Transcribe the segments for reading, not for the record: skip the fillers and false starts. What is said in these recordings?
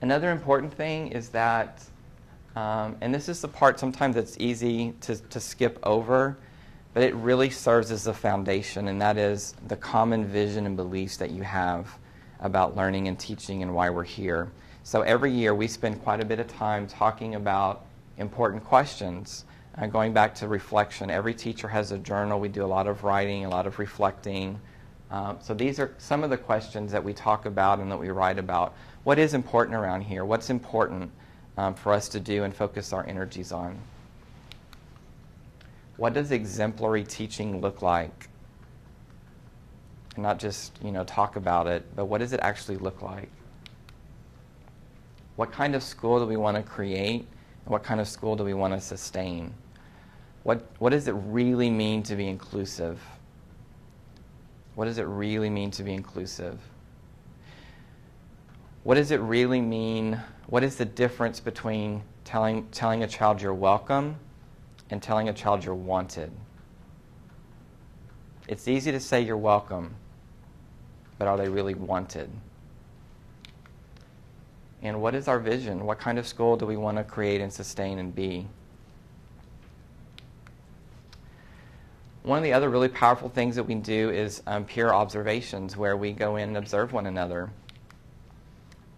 Another important thing is that, and this is the part sometimes that's easy to skip over, but it really serves as the foundation, and that is the common vision and beliefs that you have about learning and teaching and why we're here. So every year we spend quite a bit of time talking about important questions. Going back to reflection, every teacher has a journal. We do a lot of writing, a lot of reflecting. So these are some of the questions that we talk about and that we write about. What is important around here? What's important for us to do and focus our energies on? What does exemplary teaching look like? And not just, talk about it, but what does it actually look like? What kind of school do we want to create? And what kind of school do we want to sustain? What does it really mean to be inclusive? What does it really mean to be inclusive? What does it really mean? What is the difference between telling a child you're welcome and telling a child you're wanted? It's easy to say you're welcome, but are they really wanted? And what is our vision? What kind of school do we want to create and sustain and be? One of the other really powerful things that we do is peer observations, where we go in and observe one another.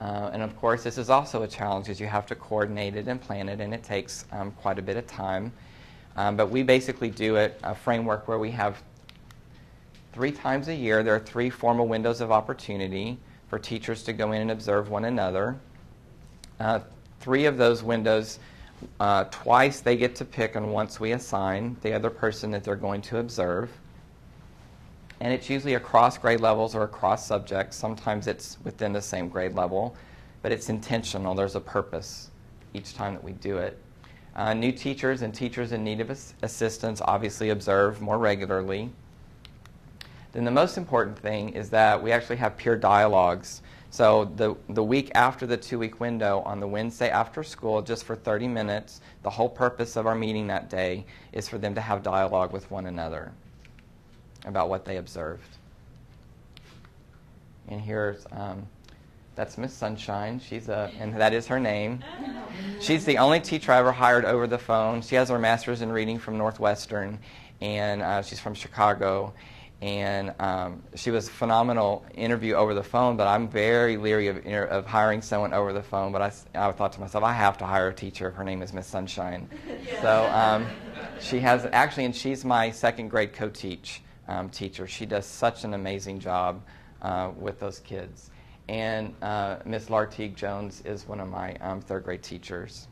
And of course, this is also a challenge, because you have to coordinate it and plan it, and it takes quite a bit of time. But we basically do a framework where we have 3 times a year, there are 3 formal windows of opportunity for teachers to go in and observe one another. 3 of those windows, twice they get to pick, and once we assign the other person that they're going to observe. And it's usually across grade levels or across subjects. Sometimes it's within the same grade level, but it's intentional. There's a purpose each time that we do it. New teachers and teachers in need of assistance obviously observe more regularly. Then the most important thing is that we actually have peer dialogues. So the week after the 2-week window, on the Wednesday after school, just for 30 minutes, the whole purpose of our meeting that day is for them to have dialogue with one another about what they observed. And here's, that's Miss Sunshine. And that is her name. She's the only teacher I ever hired over the phone. She has her master's in reading from Northwestern, and she's from Chicago. And she was a phenomenal interview over the phone, but I'm very leery of hiring someone over the phone. But I thought to myself, I have to hire a teacher. Her name is Miss Sunshine. Yeah. So she has, actually, and she's my 2nd grade co-teach teacher. She does such an amazing job with those kids. And Miss Lartigue Jones is one of my 3rd grade teachers.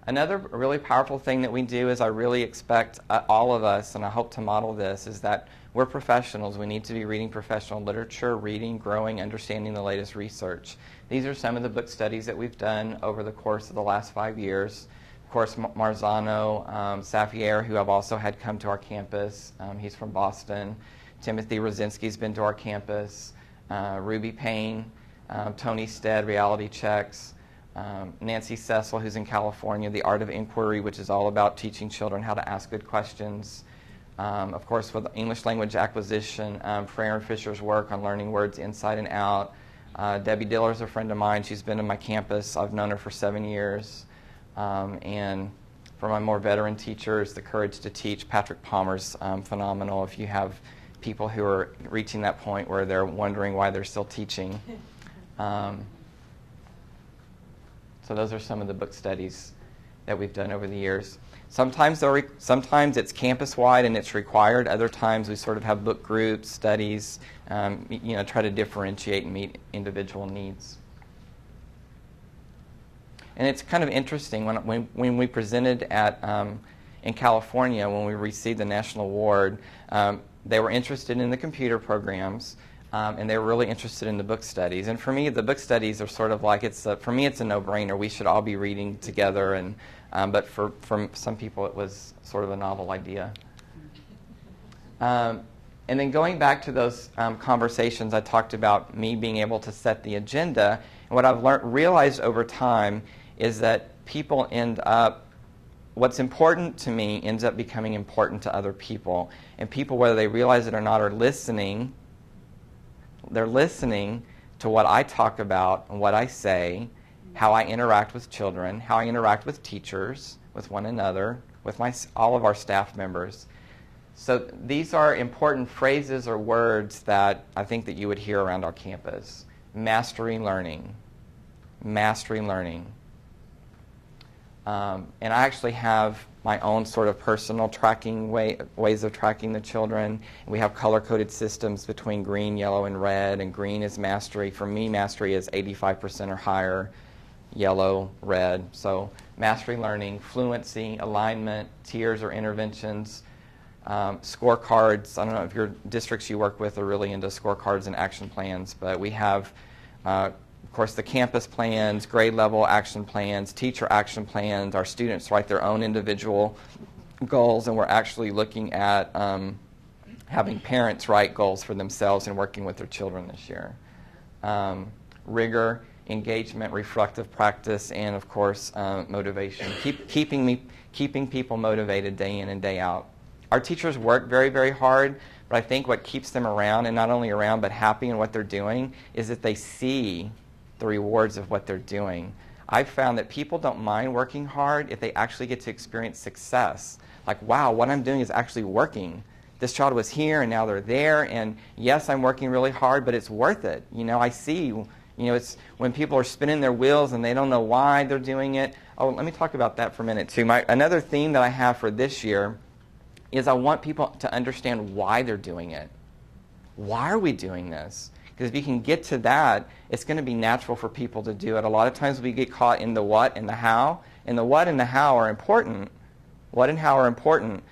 Another really powerful thing that we do is I really expect all of us, and I hope to model this, is that we're professionals. We need to be reading professional literature, reading, growing, understanding the latest research. These are some of the book studies that we've done over the course of the last 5 years. Of course, Marzano, Safier, who I've also had come to our campus. He's from Boston. Timothy Rosinski's been to our campus. Ruby Payne, Tony Stead, Reality Checks. Nancy Cecil, who's in California, The Art of Inquiry, which is all about teaching children how to ask good questions. Of course, with English language acquisition, Freya and Fisher's work on learning words inside and out. Debbie Diller's a friend of mine. She's been to my campus. I've known her for 7 years. And for my more veteran teachers, The Courage to Teach, Patrick Palmer's phenomenal. If you have people who are reaching that point where they're wondering why they're still teaching. So those are some of the book studies that we've done over the years. Sometimes it's campus-wide and it's required. Other times we sort of have book groups, studies, try to differentiate and meet individual needs. And it's kind of interesting, when we presented in California, when we received the national award, they were interested in the computer programs. And they were really interested in the book studies. And for me, the book studies are sort of like, for me, it's a no-brainer. We should all be reading together. But for some people, it was sort of a novel idea. And then going back to those conversations, I talked about me being able to set the agenda. And what I've realized over time is that people what's important to me ends up becoming important to other people. And people, whether they realize it or not, are listening. They're listening to what I talk about and what I say, how I interact with children, how I interact with teachers, with one another, with all of our staff members. So these are important phrases or words that I think that you would hear around our campus. Mastering learning. Mastering learning. And I actually have my own sort of personal tracking ways of tracking the children. We have color-coded systems between green, yellow, and red, and green is mastery. For me, mastery is 85% or higher, yellow, red. So mastery learning, fluency, alignment, tiers or interventions, scorecards. I don't know if your districts you work with are really into scorecards and action plans, but we have, of course, the campus plans, grade level action plans, teacher action plans. Our students write their own individual goals, and we're actually looking at having parents write goals for themselves and working with their children this year. Rigor, engagement, reflective practice, and of course motivation. Keeping people motivated day in and day out. Our teachers work very, very hard, but I think what keeps them around, and not only around but happy in what they're doing, is that they see the rewards of what they're doing. I've found that people don't mind working hard if they actually get to experience success. Like, wow, what I'm doing is actually working. This child was here and now they're there, and yes, I'm working really hard, but it's worth it. I see. It's when people are spinning their wheels and they don't know why they're doing it. Oh, let me talk about that for a minute too. Another theme that I have for this year is I want people to understand why they're doing it. Why are we doing this? Because if you can get to that, it's going to be natural for people to do it. A lot of times we get caught in the what and the how, and the what and the how are important. What and how are important,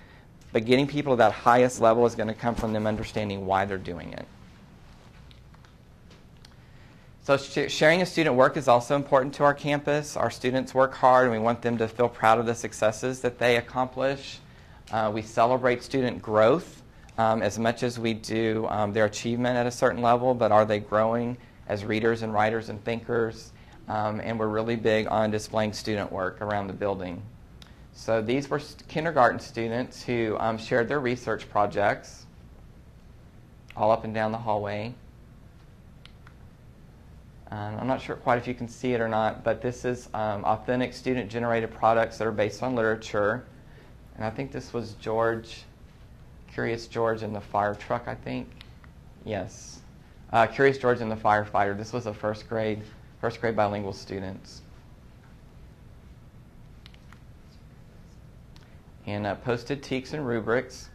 but getting people to that highest level is going to come from them understanding why they're doing it. So sharing a student work is also important to our campus. Our students work hard, and we want them to feel proud of the successes that they accomplish. We celebrate student growth as much as we do their achievement at a certain level, but are they growing as readers and writers and thinkers? And we're really big on displaying student work around the building. So these were kindergarten students who shared their research projects all up and down the hallway. I'm not sure quite if you can see it or not, but this is authentic student-generated products that are based on literature. And I think this was George, Curious George and the fire truck, I think. Yes. Curious George and the firefighter. This was a first grade bilingual students. And posted teaks and rubrics.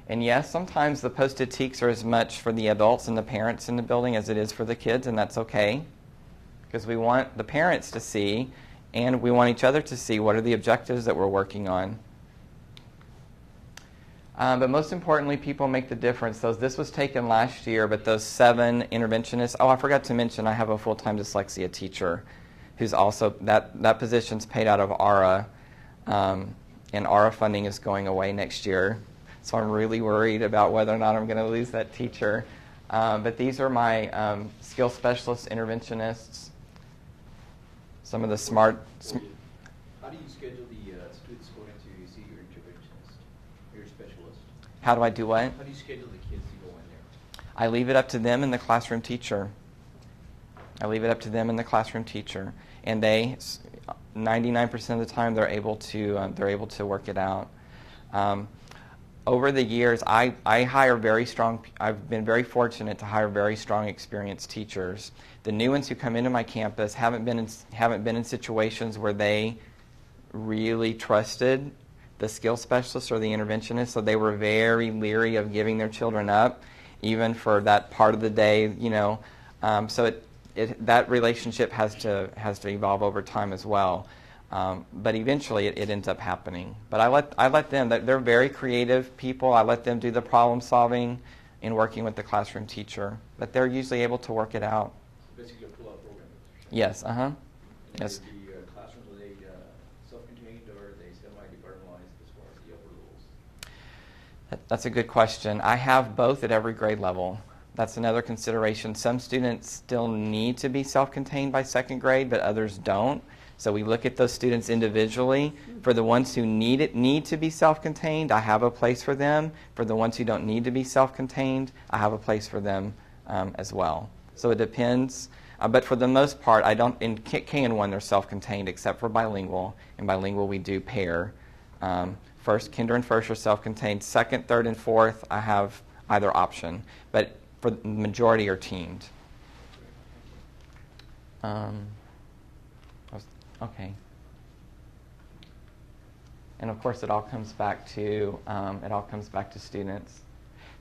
And yes, sometimes the posted teaks are as much for the adults and the parents in the building as it is for the kids, and that's okay. Because we want the parents to see, and we want each other to see what are the objectives that we're working on. But most importantly, people make the difference. This was taken last year, but those 7 interventionists, I forgot to mention I have a full-time dyslexia teacher who's also, that position's paid out of ARA, and ARA funding is going away next year. So I'm really worried about whether or not I'm going to lose that teacher. But these are my skill specialist interventionists. Some of the smart... How do you schedule the students going to see your interventionist, your specialist? How do I do what? How do you schedule the kids to go in there? I leave it up to them and the classroom teacher. And they, 99% of the time, they're able to work it out. Over the years, I hire very strong. I've been very fortunate to hire very strong, experienced teachers. The new ones who come into my campus haven't been in situations where they really trusted the skill specialist or the interventionist, so they were very leery of giving their children up, even for that part of the day. So that relationship has to evolve over time as well. But eventually it ends up happening. But I let them, they're very creative people. I let them do the problem solving in working with the classroom teacher. But they're usually able to work it out. Basically a pull-out program. Yes, yes. The classrooms, are they self-contained or are they semi-departmentalized as far as the upper rules? That's a good question. I have both at every grade level. That's another consideration. Some students still need to be self-contained by second grade, but others don't. So we look at those students individually. For the ones who need to be self-contained, I have a place for them. For the ones who don't need to be self-contained, I have a place for them as well. So it depends. But for the most part, I don't. In K&1, they're self-contained, except for bilingual. In bilingual, we do pair. First, kinder and first are self-contained. Second, third, and fourth, I have either option. But for the majority are teamed. Okay. And of course, it all comes back to students.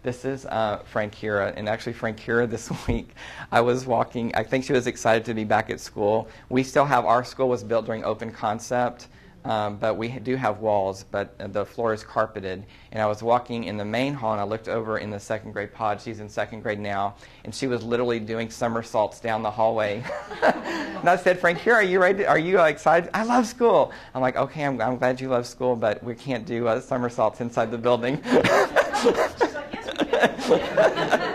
This is Frankira, and actually Frankira this week, I was walking, I think she was excited to be back at school. We still have, our school was built during open concept, but we do have walls, but the floor is carpeted. And I was walking in the main hall, and I looked over in the second grade pod. She's in second grade now, and she was literally doing somersaults down the hallway. And I said, Frankira, are you ready? Are you excited? I love school. I'm like, okay, I'm glad you love school, but we can't do somersaults inside the building. She's like, yes, we can.